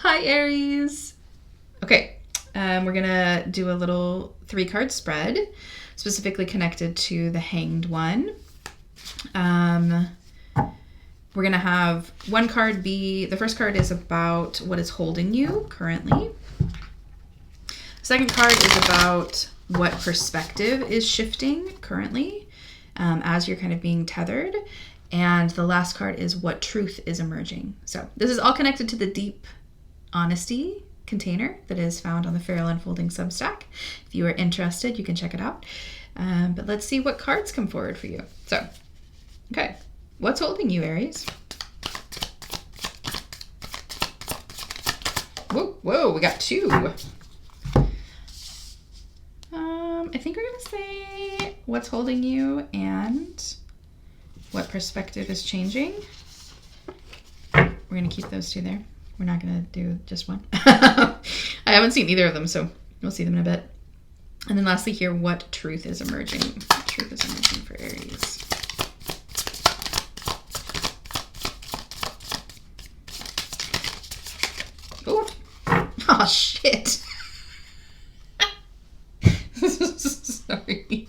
Hi, Aries. Okay, we're gonna do a little 3-card spread, specifically connected to the Hanged One. We're gonna have one card be, the first card is about what is holding you currently. Second card is about what perspective is shifting currently as you're kind of being tethered. And the last card is what truth is emerging. So this is all connected to the deep honesty container that is found on the Feral Unfolding Substack. If you are interested, you can check it out. But let's see what cards come forward for you. So, okay, what's holding you, Aries? Whoa, we got 2. I think we're gonna say what's holding you and what perspective is changing. We're gonna keep those 2 there. We're not going to do just one. I haven't seen either of them, so we'll see them in a bit. And then lastly here, what truth is emerging? What truth is emerging for Aries? Oh, shit. Sorry.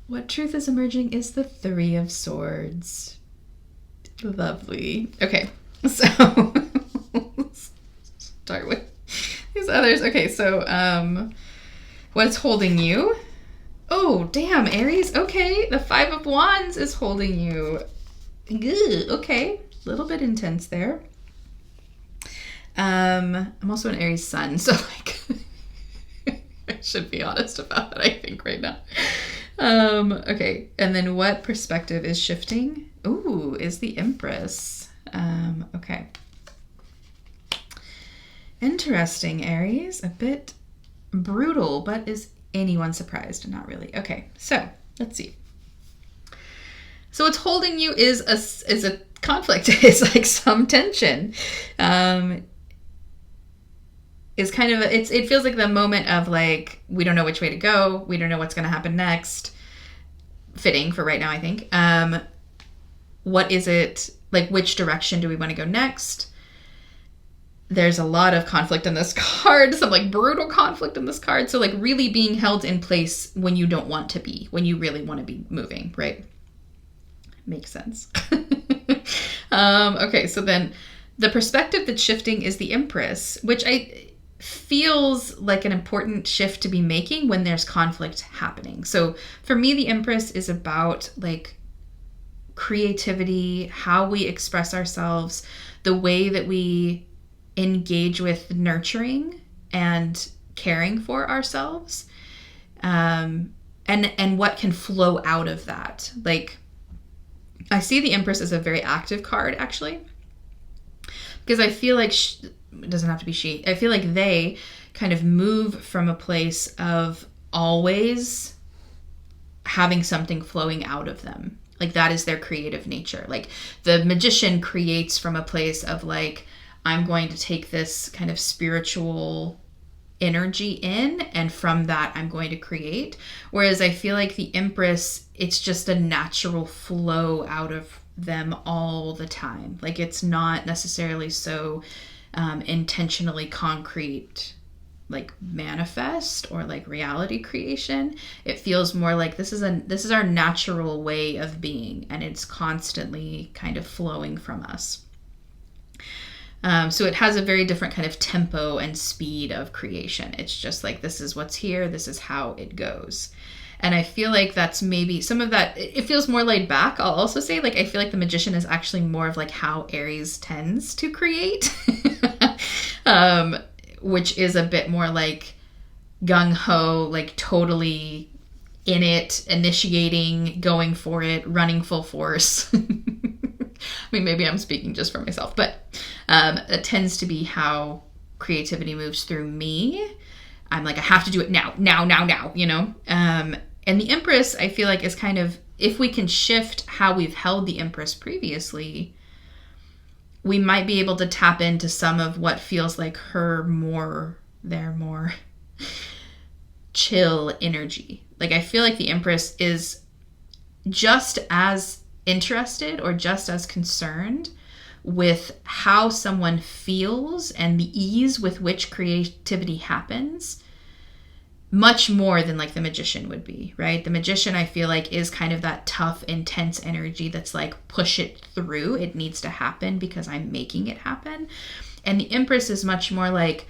What truth is emerging is the 3 of Swords. Lovely. Okay, so... start with these others. Okay, so what's holding you? Oh, damn, Aries. Okay, the 5 of Wands is holding you. Ugh, okay, a little bit intense there. I'm also an Aries sun, so like I should be honest about it, I think, right now. Okay, and then what perspective is shifting? Ooh, is the Empress. Okay. Interesting, Aries. A bit brutal, but is anyone surprised? Not really. Okay, so let's see. So what's holding you is a conflict. It's like some tension. Is kind of it feels like the moment of like we don't know which way to go. We don't know what's going to happen next. Fitting for right now, I think. What is it like? Which direction do we want to go next? There's a lot of conflict in this card, some like brutal conflict in this card. So like really being held in place when you don't want to be, when you really want to be moving, right? Makes sense. Okay, so then the perspective that's shifting is the Empress, which feels like an important shift to be making when there's conflict happening. So for me, the Empress is about like creativity, how we express ourselves, the way that we engage with nurturing and caring for ourselves, and what can flow out of that. Like I see the Empress as a very active card, actually, because I feel like it doesn't have to be she. I feel like they kind of move from a place of always having something flowing out of them. Like that is their creative nature. Like the Magician creates from a place of like, I'm going to take this kind of spiritual energy in, and from that I'm going to create. Whereas I feel like the Empress, it's just a natural flow out of them all the time. Like it's not necessarily so intentionally concrete, like manifest or like reality creation. It feels more like this is our natural way of being, and it's constantly kind of flowing from us. So it has a very different kind of tempo and speed of creation. It's just like, this is what's here. This is how it goes. And I feel like that's maybe some of that. It feels more laid back. I'll also say, like, I feel like the Magician is actually more of like how Aries tends to create, which is a bit more like gung-ho, like totally in it, initiating, going for it, running full force. I mean, maybe I'm speaking just for myself, but it tends to be how creativity moves through me. I'm like, I have to do it now, you know? And the Empress, I feel like, is kind of, if we can shift how we've held the Empress previously, we might be able to tap into some of what feels like her more chill energy. Like, I feel like the Empress is just as interested or just as concerned with how someone feels and the ease with which creativity happens, much more than like the magician would be, right? The magician, I feel like, is kind of that tough, intense energy that's like, push it through. It needs to happen because I'm making it happen. And the Empress is much more like,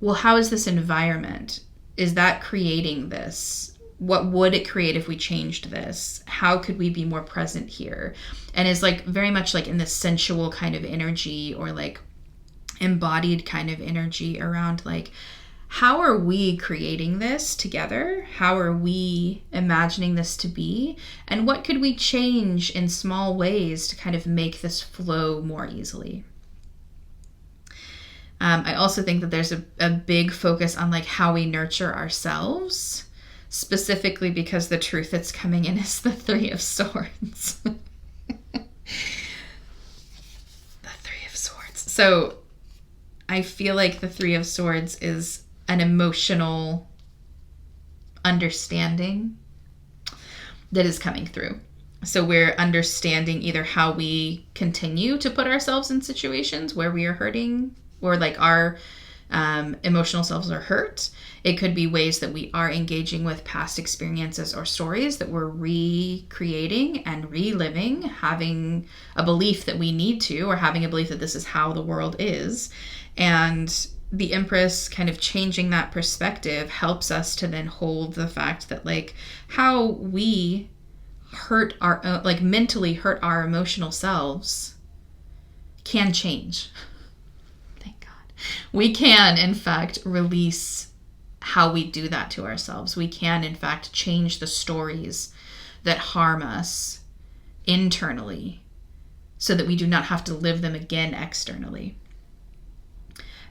well, how is this environment? Is that creating this? What would it create if we changed this? How could we be more present here? And is like very much like in the sensual kind of energy, or like embodied kind of energy around like, how are we creating this together? How are we imagining this to be? And what could we change in small ways to kind of make this flow more easily? I also think that there's a big focus on like how we nurture ourselves, specifically because the truth that's coming in is the Three of Swords. The Three of Swords. So I feel like the Three of Swords is an emotional understanding that is coming through. So we're understanding either how we continue to put ourselves in situations where we are hurting, or like our emotional selves are hurt. It could be ways that we are engaging with past experiences or stories that we're recreating and reliving, having a belief that we need to, or having a belief that this is how the world is. And the Empress kind of changing that perspective helps us to then hold the fact that like how we hurt our own, like mentally hurt our emotional selves can change. We can, in fact, release how we do that to ourselves. We can, in fact, change the stories that harm us internally so that we do not have to live them again externally.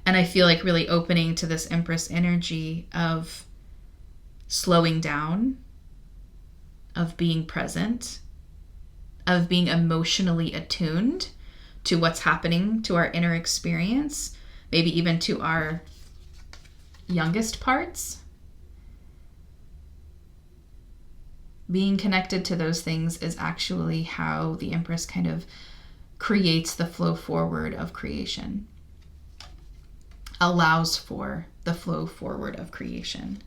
And I feel like really opening to this Empress energy of slowing down, of being present, of being emotionally attuned to what's happening to our inner experience, maybe even to our youngest parts. Being connected to those things is actually how the Empress kind of creates the flow forward of creation, allows for the flow forward of creation.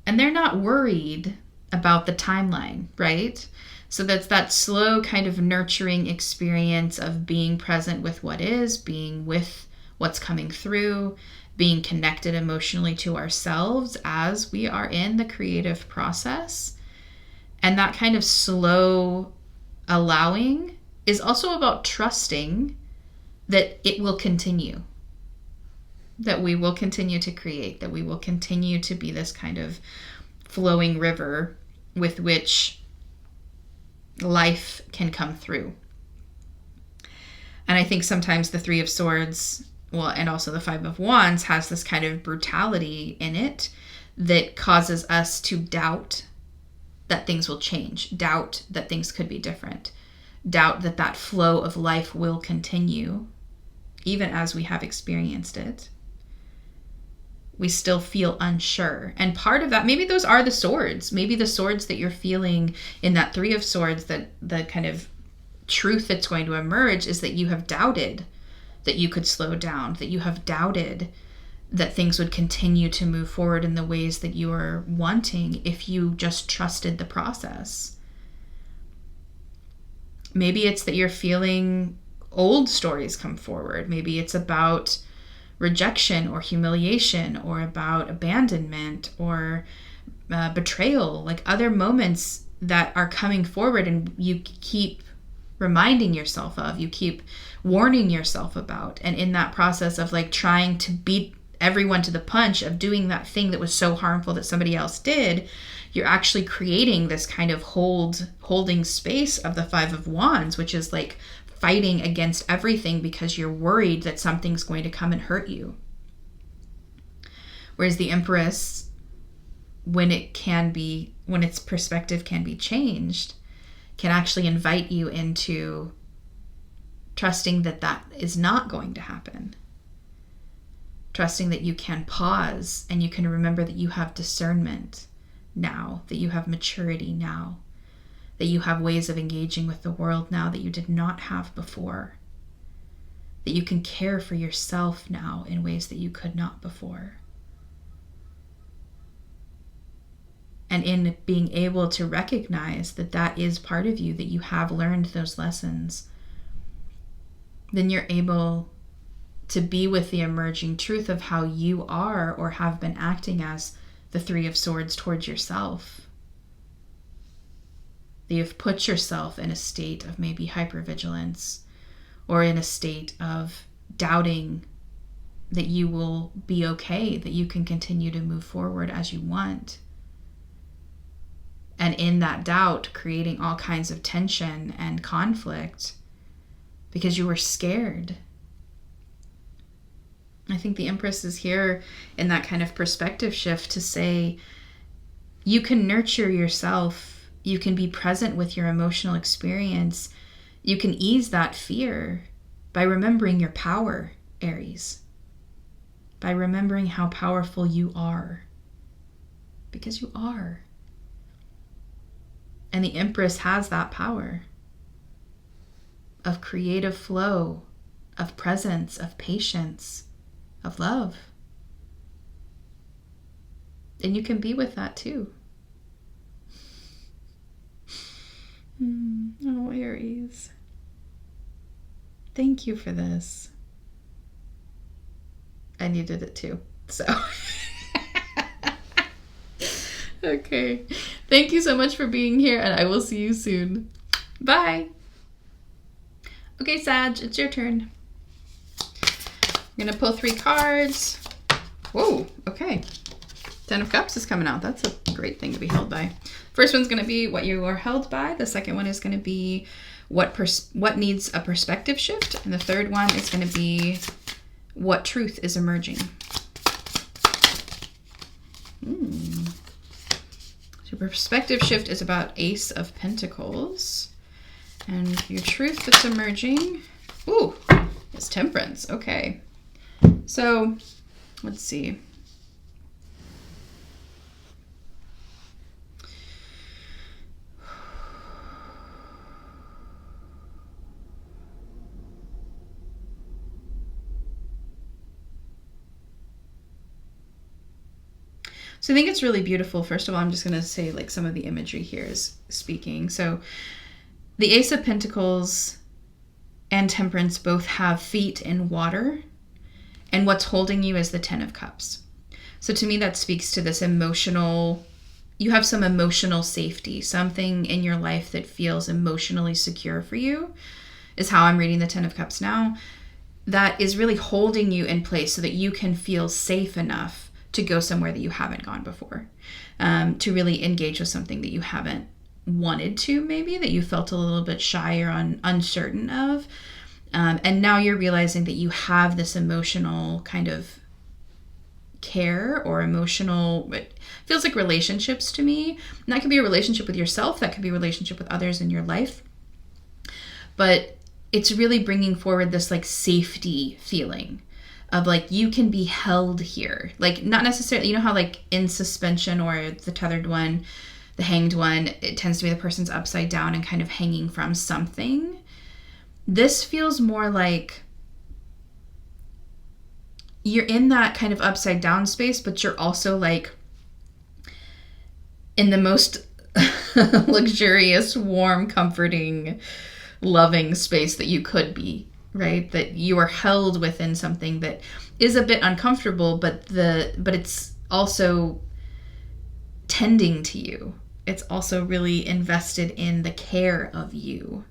And they're not worried about the timeline, right? So that's that slow kind of nurturing experience of being present with what is, being with what's coming through, being connected emotionally to ourselves as we are in the creative process. And that kind of slow allowing is also about trusting that it will continue, that we will continue to create, that we will continue to be this kind of flowing river with which life can come through. And I think sometimes the Three of Swords, well, and also the Five of Wands, has this kind of brutality in it that causes us to doubt that things will change, doubt that things could be different, doubt that that flow of life will continue, even as we have experienced it. We still feel unsure. And part of that, maybe those are the swords. Maybe the swords that you're feeling in that Three of Swords, that the kind of truth that's going to emerge is that you have doubted that you could slow down, that you have doubted that things would continue to move forward in the ways that you are wanting if you just trusted the process. Maybe it's that you're feeling old stories come forward. Maybe it's about rejection or humiliation, or about abandonment or betrayal, like other moments that are coming forward and you keep reminding yourself of, you keep warning yourself about. And in that process of like trying to beat everyone to the punch of doing that thing that was so harmful that somebody else did, you're actually creating this kind of holding space of the Five of Wands, which is like fighting against everything because you're worried that something's going to come and hurt you. Whereas the Empress, when its perspective can be changed, can actually invite you into trusting that that is not going to happen. Trusting that you can pause and you can remember that you have discernment now, that you have maturity now, that you have ways of engaging with the world now that you did not have before, that you can care for yourself now in ways that you could not before. And in being able to recognize that that is part of you, that you have learned those lessons, then you're able to be with the emerging truth of how you are or have been acting as the Three of Swords towards yourself. That you've put yourself in a state of maybe hypervigilance, or in a state of doubting that you will be okay, that you can continue to move forward as you want. And in that doubt, creating all kinds of tension and conflict because you were scared. I think the Empress is here in that kind of perspective shift to say, you can nurture yourself. You can be present with your emotional experience. You can ease that fear by remembering your power, Aries. By remembering how powerful you are. Because you are. And the Empress has that power of creative flow, of presence, of patience, of love. And you can be with that too. Oh, Aries. Thank you for this. I needed it too. So. Okay. Thank you so much for being here, and I will see you soon. Bye. Okay, Sag, it's your turn. I'm going to pull 3 cards. Whoa, okay. 10 of Cups is coming out. That's a great thing to be held by. First one's going to be what you are held by. The second one is going to be what needs a perspective shift. And the third one is going to be what truth is emerging. So perspective shift is about Ace of Pentacles. And your truth that's emerging, is Temperance. Okay. So, let's see. So I think it's really beautiful. First of all, I'm just going to say like some of the imagery here is speaking. So the Ace of Pentacles and Temperance both have feet in water, and what's holding you is the 10 of Cups. So to me, that speaks to this you have some emotional safety, something in your life that feels emotionally secure for you, is how I'm reading the 10 of Cups now, that is really holding you in place so that you can feel safe enough to go somewhere that you haven't gone before, to really engage with something that you haven't wanted to, maybe, that you felt a little bit shy or uncertain of. And now you're realizing that you have this emotional kind of care or emotional, it feels like relationships to me. And that could be a relationship with yourself. That could be a relationship with others in your life. But it's really bringing forward this like safety feeling of like, you can be held here. Like not necessarily, you know how like in suspension or the Tethered One, the Hanged One, it tends to be the person's upside down and kind of hanging from something. This feels more like you're in that kind of upside down space, but you're also like in the most luxurious, warm, comforting, loving space that you could be, right? That you are held within something that is a bit uncomfortable, but it's also tending to you. It's also really invested in the care of you.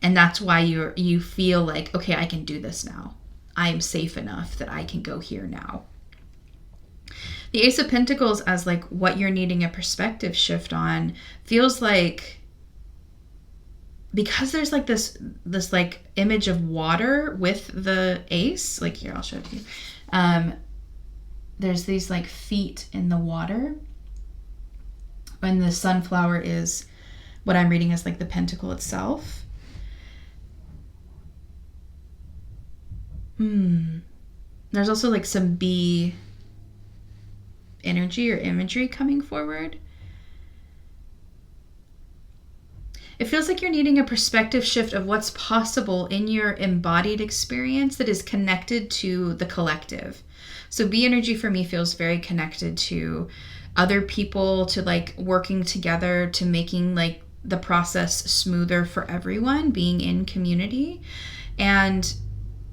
And that's why you feel like, okay, I can do this now. I am safe enough that I can go here now. The Ace of Pentacles as like what you're needing a perspective shift on feels like, because there's like this like image of water with the ace, like here, I'll show it to you. There's these like feet in the water. And the sunflower is what I'm reading as like the pentacle itself. There's also like some bee energy or imagery coming forward. It feels like you're needing a perspective shift of what's possible in your embodied experience that is connected to the collective. So B energy for me feels very connected to other people, to like working together, to making like the process smoother for everyone, being in community. And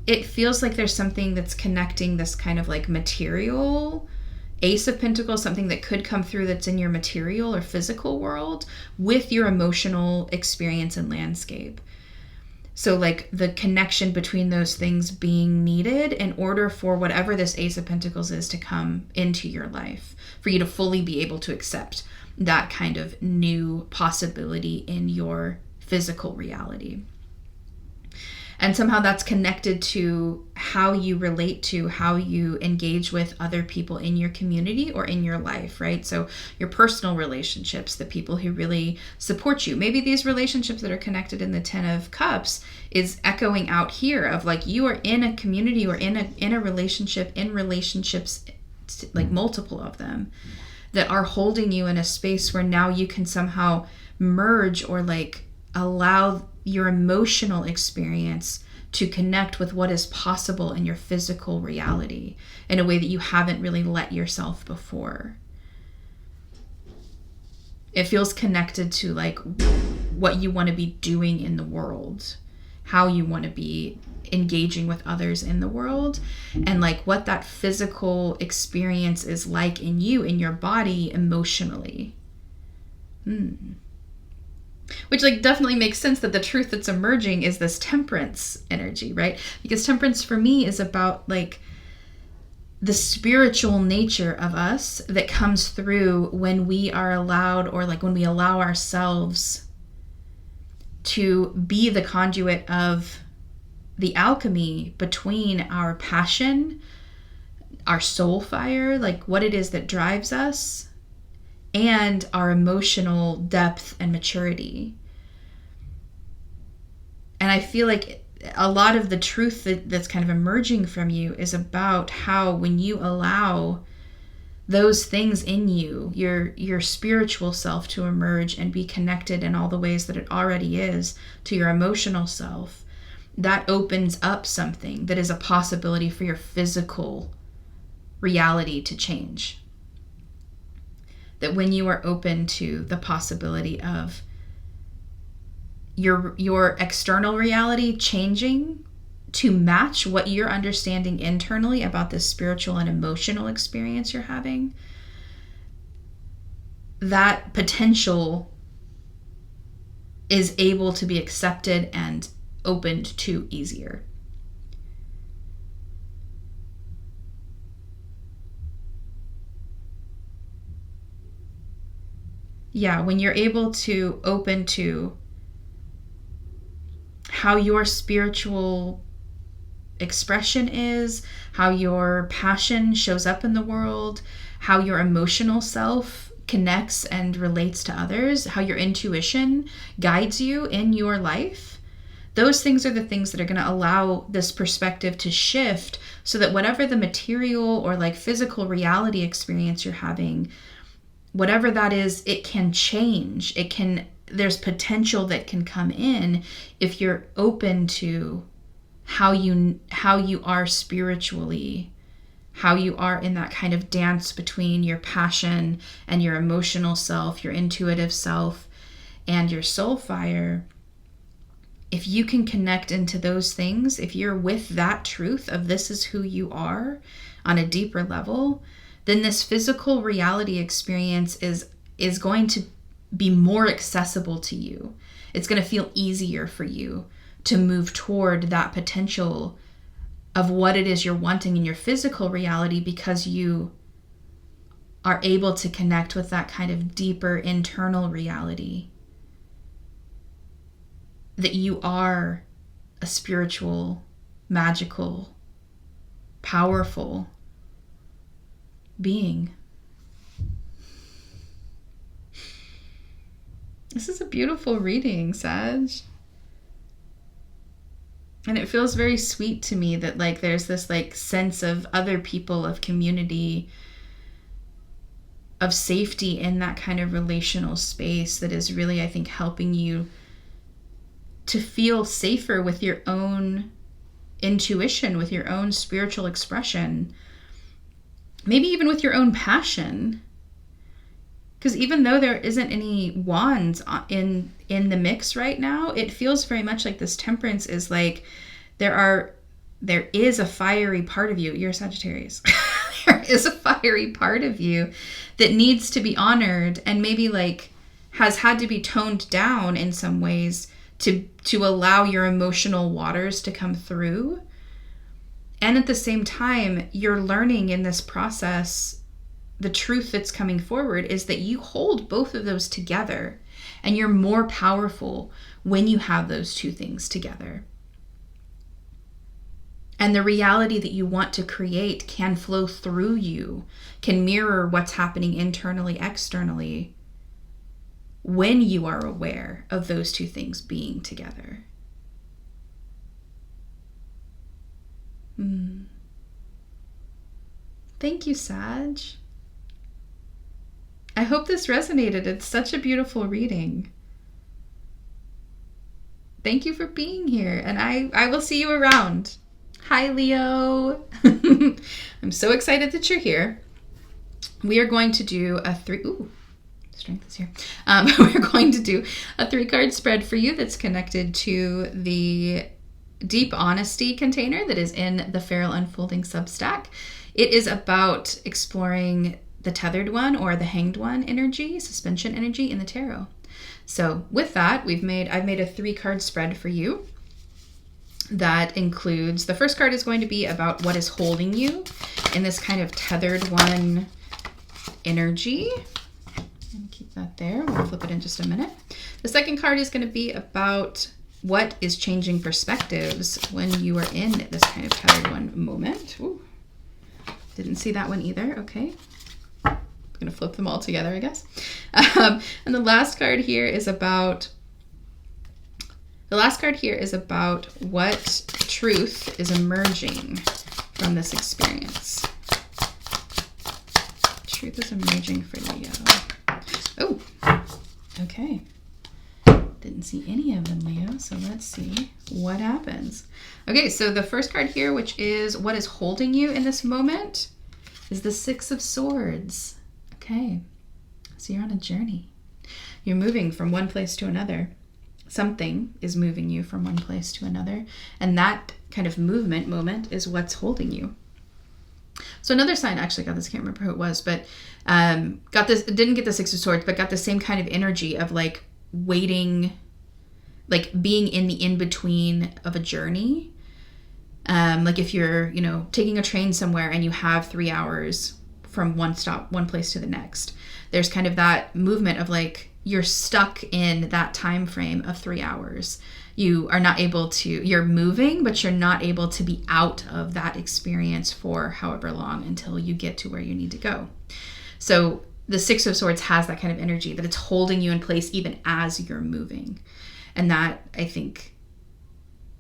it feels like there's something that's connecting this kind of like material Ace of Pentacles, something that could come through that's in your material or physical world with your emotional experience and landscape. So like the connection between those things being needed in order for whatever this Ace of Pentacles is to come into your life, for you to fully be able to accept that kind of new possibility in your physical reality. And somehow that's connected to how you relate to, how you engage with other people in your community or in your life, right? So your personal relationships, the people who really support you. Maybe these relationships that are connected in the Ten of Cups is echoing out here of like you are in a community or in a relationship, in relationships, like multiple of them, that are holding you in a space where now you can somehow merge or like allow your emotional experience to connect with what is possible in your physical reality in a way that you haven't really let yourself before. It feels connected to like what you want to be doing in the world, how you want to be engaging with others in the world, and like what that physical experience is like in you, in your body, emotionally. Which like definitely makes sense that the truth that's emerging is this Temperance energy, right? Because Temperance for me is about like the spiritual nature of us that comes through when we are allowed, or like when we allow ourselves to be the conduit of the alchemy between our passion, our soul fire, like what it is that drives us, and our emotional depth and maturity. And I feel like a lot of the truth that's kind of emerging from you is about how when you allow those things in you, your spiritual self to emerge and be connected in all the ways that it already is to your emotional self, that opens up something that is a possibility for your physical reality to change. That when you are open to the possibility of your external reality changing to match what you're understanding internally about this spiritual and emotional experience you're having, that potential is able to be accepted and opened to easier. Yeah, when you're able to open to how your spiritual expression is, how your passion shows up in the world, how your emotional self connects and relates to others, how your intuition guides you in your life, those things are the things that are going to allow this perspective to shift so that whatever the material or like physical reality experience you're having, whatever that is, it can change. There's potential that can come in if you're open to how you are spiritually, how you are in that kind of dance between your passion and your emotional self, your intuitive self, and your soul fire. If you can connect into those things, if you're with that truth of this is who you are on a deeper level, then this physical reality experience is going to be more accessible to you. It's going to feel easier for you to move toward that potential of what it is you're wanting in your physical reality, because you are able to connect with that kind of deeper internal reality that you are a spiritual, magical, powerful being. This is a beautiful reading, Sag. And it feels very sweet to me that like there's this like sense of other people, of community, of safety in that kind of relational space that is really, I think, helping you to feel safer with your own intuition, with your own spiritual expression, maybe even with your own passion. Because even though there isn't any wands in the mix right now, it feels very much like this temperance is like there is a fiery part of you. You're a Sagittarius. There is a fiery part of you that needs to be honored, and maybe like has had to be toned down in some ways to allow your emotional waters to come through. And at the same time, you're learning in this process, the truth that's coming forward is that you hold both of those together, and you're more powerful when you have those two things together. And the reality that you want to create can flow through you, can mirror what's happening internally, externally, when you are aware of those two things being together. Thank you, Sag. I hope this resonated. It's such a beautiful reading. Thank you for being here, and I will see you around. Hi, Leo. I'm so excited that you're here. We are going to do a strength is here. We're going to do a 3-card spread for you that's connected to the Deep Honesty container that is in the Feral Unfolding Substack. It is about exploring the Tethered One or the Hanged One energy, suspension energy in the tarot. So with that, I've made a 3-card spread for you. That includes, the first card is going to be about what is holding you in this kind of Tethered One energy. And keep that there. We'll flip it in just a minute. The second card is going to be about what is changing perspectives when you are in this kind of Tethered One moment. Ooh, didn't see that one either. Okay. I'm going to flip them all together, I guess. And the last card here is about what truth is emerging from this experience. Truth is emerging for Leo. Oh, okay. Didn't see any of them, Leo, so let's see what happens. Okay, so the first card here, which is what is holding you in this moment, is the 6 of Swords. Okay, so you're on a journey. You're moving from one place to another. Something is moving you from one place to another, and that kind of moment is what's holding you. So another sign actually got this, I can't remember who it was, but didn't get the 6 of Swords, but got the same kind of energy of like waiting, like being in the in-between of a journey. Like if you're, taking a train somewhere and you have 3 hours from one place to the next, there's kind of that movement of like, you're stuck in that time frame of 3 hours. You are not able to, you're moving, but you're not able to be out of that experience for however long until you get to where you need to go. So the 6 of Swords has that kind of energy that it's holding you in place even as you're moving. And that, I think,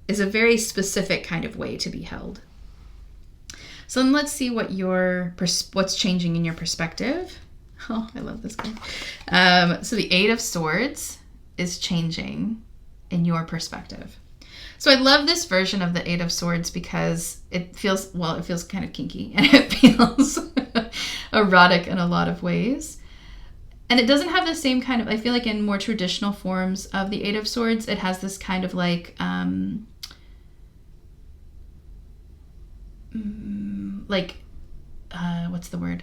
is a very specific kind of way to be held. So then let's see what's changing in your perspective. Oh, I love this guy. So the 8 of Swords is changing in your perspective. So I love this version of the 8 of Swords because it feels kind of kinky, and it feels erotic in a lot of ways. And it doesn't have the same kind of, I feel like in more traditional forms of the 8 of Swords, it has this kind of like, what's the word?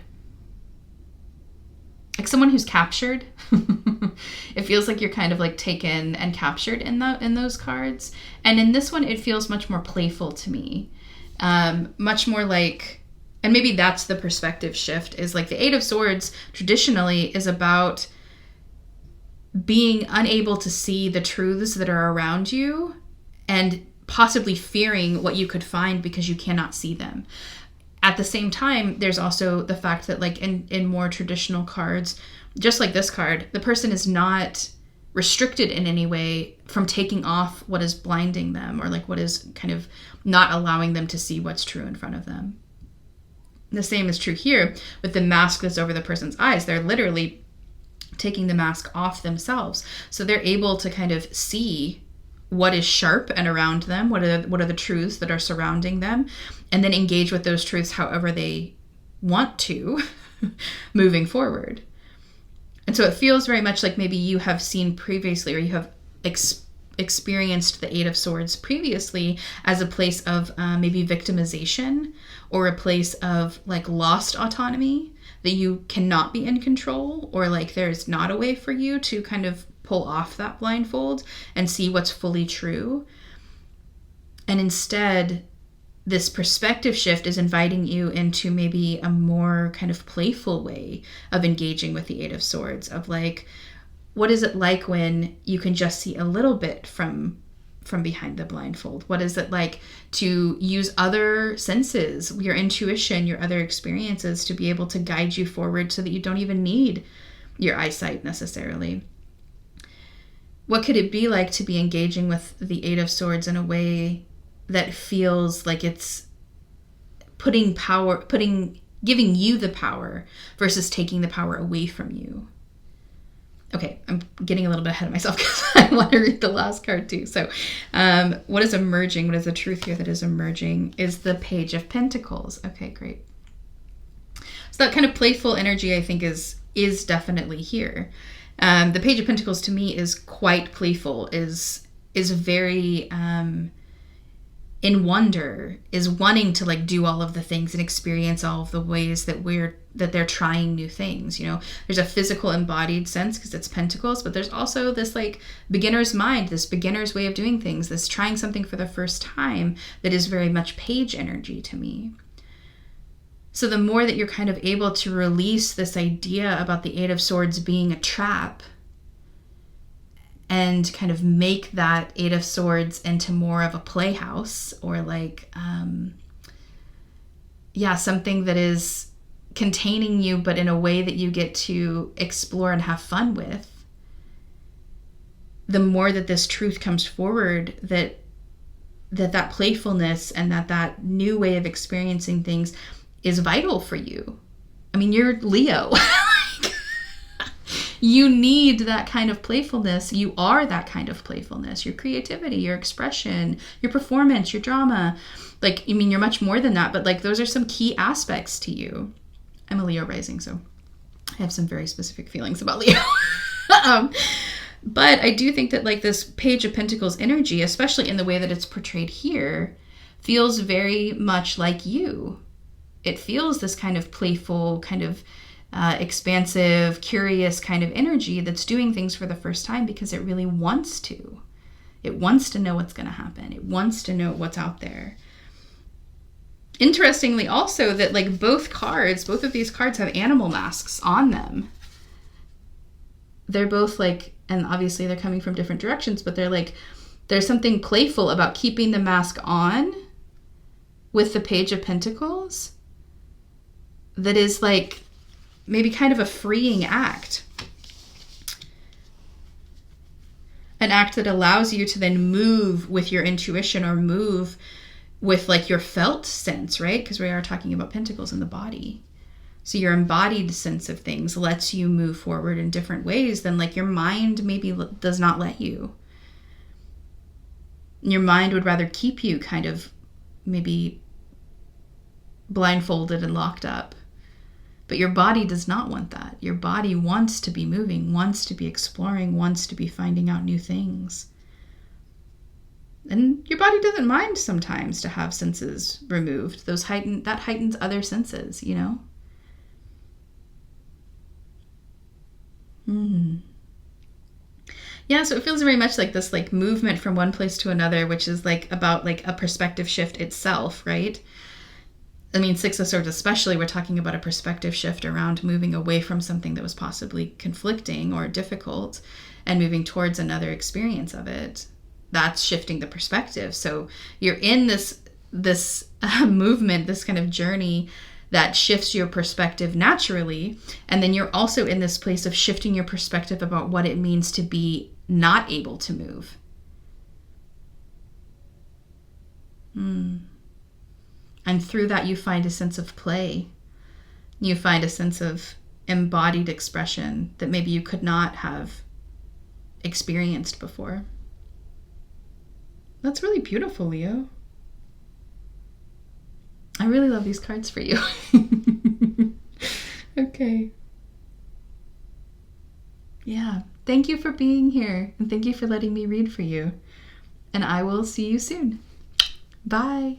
Like someone who's captured. It feels like you're kind of like taken and captured in those cards. And in this one, it feels much more playful to me. Much more like, and maybe that's the perspective shift, is like the 8 of Swords traditionally is about being unable to see the truths that are around you and possibly fearing what you could find because you cannot see them. At the same time, there's also the fact that like in more traditional cards, just like this card, the person is not restricted in any way from taking off what is blinding them or like what is kind of not allowing them to see what's true in front of them. The same is true here with the mask that's over the person's eyes. They're literally taking the mask off themselves. So they're able to kind of see what is sharp and around them, what are the truths that are surrounding them, and then engage with those truths however they want to moving forward. And so it feels very much like maybe you have seen previously, or you have experienced the Eight of Swords previously as a place of maybe victimization, or a place of like lost autonomy, that you cannot be in control, or like there's not a way for you to kind of pull off that blindfold and see what's fully true. And instead, this perspective shift is inviting you into maybe a more kind of playful way of engaging with the Eight of Swords, of like, what is it like when you can just see a little bit from behind the blindfold? What is it like to use other senses, your intuition, your other experiences, to be able to guide you forward so that you don't even need your eyesight necessarily? What could it be like to be engaging with the Eight of Swords in a way that feels like it's giving you the power versus taking the power away from you? Okay, I'm getting a little bit ahead of myself because I want to read the last card too. So what is emerging, what is the truth here that is emerging, is the Page of Pentacles. Okay, great. So that kind of playful energy, I think, is definitely here. The Page of Pentacles to me is quite playful, is very in wonder, is wanting to like do all of the things and experience all of the ways that they're trying new things. You know, there's a physical embodied sense because it's pentacles, but there's also this like beginner's mind, this beginner's way of doing things, this trying something for the first time that is very much page energy to me. So the more that you're kind of able to release this idea about the Eight of Swords being a trap, and kind of make that Eight of Swords into more of a playhouse, or like, something that is containing you, but in a way that you get to explore and have fun with, the more that this truth comes forward, that playfulness and that new way of experiencing things is vital for you. I mean, you're Leo. You need that kind of playfulness. You are that kind of playfulness. Your creativity, your expression, your performance, your drama. Like, I mean, you're much more than that, but like those are some key aspects to you. I'm a Leo rising, so I have some very specific feelings about Leo. But I do think that like this Page of Pentacles energy, especially in the way that it's portrayed here, feels very much like you. It feels this kind of playful, kind of expansive, curious kind of energy that's doing things for the first time because it really wants to. It wants to know what's going to happen. It wants to know what's out there. Interestingly also that like both of these cards have animal masks on them. They're both like, and obviously they're coming from different directions, but they're like, there's something playful about keeping the mask on with the Page of Pentacles that is like maybe kind of a freeing act. An act that allows you to then move with your intuition, or move with like your felt sense, right? Because we are talking about pentacles in the body. So your embodied sense of things lets you move forward in different ways than like your mind maybe does not let you. Your mind would rather keep you kind of maybe blindfolded and locked up. But your body does not want that. Your body wants to be moving, wants to be exploring, wants to be finding out new things. And your body doesn't mind sometimes to have senses removed. That heightens other senses, you know? Yeah, so it feels very much like this like movement from one place to another, which is like about like a perspective shift itself, right? I mean, Six of Swords especially, we're talking about a perspective shift around moving away from something that was possibly conflicting or difficult and moving towards another experience of it. That's shifting the perspective. So you're in this movement, this kind of journey that shifts your perspective naturally. And then you're also in this place of shifting your perspective about what it means to be not able to move. And through that, you find a sense of play. You find a sense of embodied expression that maybe you could not have experienced before. That's really beautiful, Leo. I really love these cards for you. Okay. Yeah. Thank you for being here. And thank you for letting me read for you. And I will see you soon. Bye.